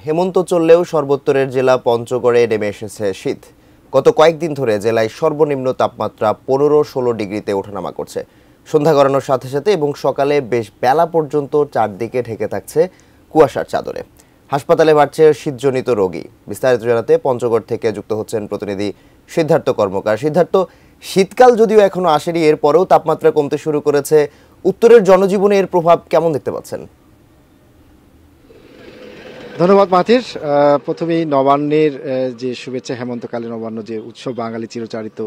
হেমন্ত চললেও সর্বোত্তরের জেলা পঞ্চগড়ে নেমে এসেছে শীত। গত কয়েকদিন ধরে জেলায় সর্বনিম্ন তাপমাত্রা 15-16 ডিগ্রিতে ওঠানামা করছে। সন্ধ্যা গড়ানোর সাথে সাথে এবং সকালে বেশ বেলা পর্যন্ত চারদিকে ঢেকে থাকছে কুয়াশার চাদরে। হাসপাতালে বাড়ছে শীতজনিত রোগী। বিস্তারিত জানাতে পঞ্চগড় থেকে যুক্ত হচ্ছেন প্রতিনিধি সিদ্ধার্থ কর্মকার। সিদ্ধার্থ, শীতকাল যদিও এখনো আসেনি, এরপরেও তাপমাত্রা কমতে শুরু করেছে। উত্তরের জনজীবনে এর প্রভাব কেমন দেখতে পাচ্ছেন? ধন্যবাদ মাথির। প্রথমেই নবান্নের যে শুভেচ্ছা, হেমন্তকালে নবান্ন যে উৎসব, বাঙালি চিরচারিত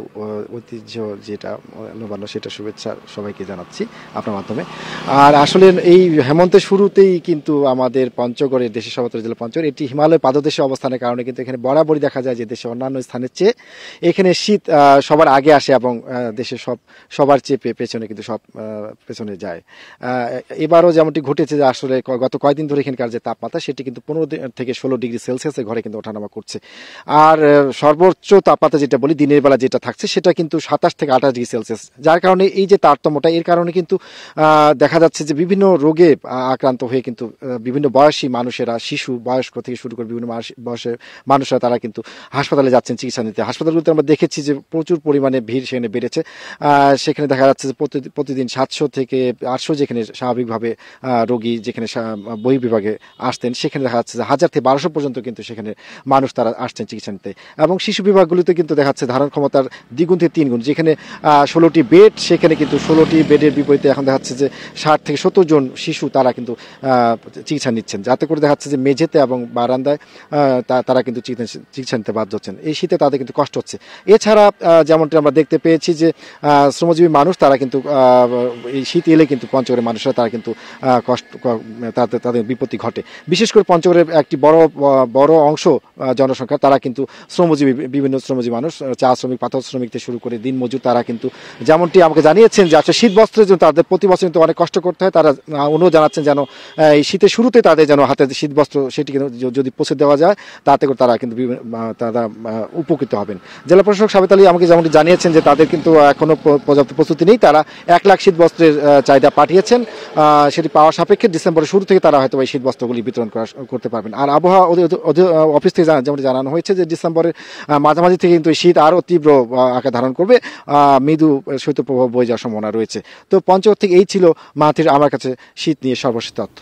ঐতিহ্য যেটা নবান্ন, সেটা শুভেচ্ছা সবাইকে জানাচ্ছি আপনার মাধ্যমে। আর আসলে এই হেমন্তের শুরুতেই কিন্তু আমাদের পঞ্চগড়ের, দেশের সর্বত্র জেলা পঞ্চগড়, এটি হিমালয় পাদদেশে অবস্থানের কারণে কিন্তু এখানে বরাবরই দেখা যায় যে দেশের অন্যান্য স্থানের চেয়ে এখানে শীত সবার আগে আসে এবং দেশের সবার চেয়ে পেছনে কিন্তু সব পেছনে যায়। এবারও যেমনটি ঘটেছে যে আসলে গত কয়েকদিন ধরে এখানকার যে তাপমাত্রা, সেটি কিন্তু 15 থেকে 16 ডিগ্রি সেলসিয়াসের ঘরে কিন্তু ওঠানামা করছে। আর সর্বোচ্চ তাপমাত্রা যেটা বলি, দিনের বেলা যেটা থাকছে, সেটা কিন্তু 27 থেকে 28 ডিগ্রি সেলসিয়াস। যার কারণে এই যে তারতম্যটা, এর কারণে কিন্তু দেখা যাচ্ছে যে বিভিন্ন রোগে আক্রান্ত হয়ে কিন্তু বিভিন্ন বয়সী মানুষেরা, শিশু, বয়স্ক থেকে শুরু করে বিভিন্ন বয়সের মানুষরা তারা কিন্তু হাসপাতালে যাচ্ছেন চিকিৎসা নিতে। হাসপাতালগুলোতে আমরা দেখেছি যে প্রচুর পরিমাণে ভিড় সেখানে বেড়েছে। সেখানে দেখা যাচ্ছে যে প্রতিদিন 700 থেকে 800 যেখানে স্বাভাবিকভাবে রোগী যেখানে বহির্বিভাগে আসতেন, সেখানে দেখা যাচ্ছে 1000 থেকে 1200 পর্যন্ত কিন্তু সেখানে মানুষ তারা আসছেন চিকিৎসা নিতে। এবং শিশু বিভাগগুলিতে কিন্তু দেখা যাচ্ছে ধারণ ক্ষমতার দ্বিগুণ থেকে 3 গুণ, যেখানে 16টি বেড, সেখানে কিন্তু 16টি বেডের বিপরীতে এখন দেখা যাচ্ছে যে 60 থেকে 70 জন শিশু তারা কিন্তু চিকিৎসা নিচ্ছেন। যাতে করে দেখা যাচ্ছে যে মেঝেতে এবং বারান্দায় তারা কিন্তু চিকিৎসা নিতে বাধ্য হচ্ছেন। এই শীতে তাদের কিন্তু কষ্ট হচ্ছে। এছাড়া যেমনটি আমরা দেখতে পেয়েছি যে শ্রমজীবী মানুষ তারা কিন্তু এই শীত এলে কিন্তু পঞ্চগড়ের মানুষরা তারা কিন্তু তাদের বিপত্তি ঘটে। বিশেষ করে পঞ্চগড়ের একটি বড় অংশ জনসংখ্যা তারা কিন্তু শ্রমজীবী, বিভিন্ন শ্রমজীবী মানুষ, চা শ্রমিক, পাথর শ্রমিক থেকে শুরু করে দিনমজুর, তারা কিন্তু যেমনটি আমাকে জানিয়েছেন যে আসলে শীত বস্ত্রের জন্য তাদের প্রতি বছর কিন্তু অনেক কষ্ট করতে হয়। তারা অনুরোধ জানাচ্ছেন যেন এই শীতের শুরুতে তাদের যেন হাতে শীত বস্ত্র সেটি যদি পৌঁছে দেওয়া যায়, তাতে করে তারা কিন্তু তারা উপকৃত হবেন। জেলা প্রশাসক সাবেত আলী আমাকে যেমনটি জানিয়েছেন যে তাদের কিন্তু এখনো পর্যাপ্ত প্রস্তুতি নেই। তারা 1 লাখ শীত বস্ত্রের চাহিদা পাঠিয়েছেন। সেটি পাওয়ার সাপেক্ষে ডিসেম্বরের শুরু থেকে তারা হয়তো এই শীত বস্ত্রগুলি বিতরণ করতে পারবেন। আর আবহাওয়া অফিস থেকে যেমন জানানো হয়েছে যে ডিসেম্বরের মাঝামাঝি থেকে কিন্তু শীত আরও তীব্র আকার ধারণ করবে, মৃদু শৈত্যপ্রবাহ বয়ে যাওয়ার সম্ভাবনা রয়েছে। তো পঞ্চগড় থেকে এই ছিল মাথির আমার কাছে শীত নিয়ে সর্বশেষ তথ্য।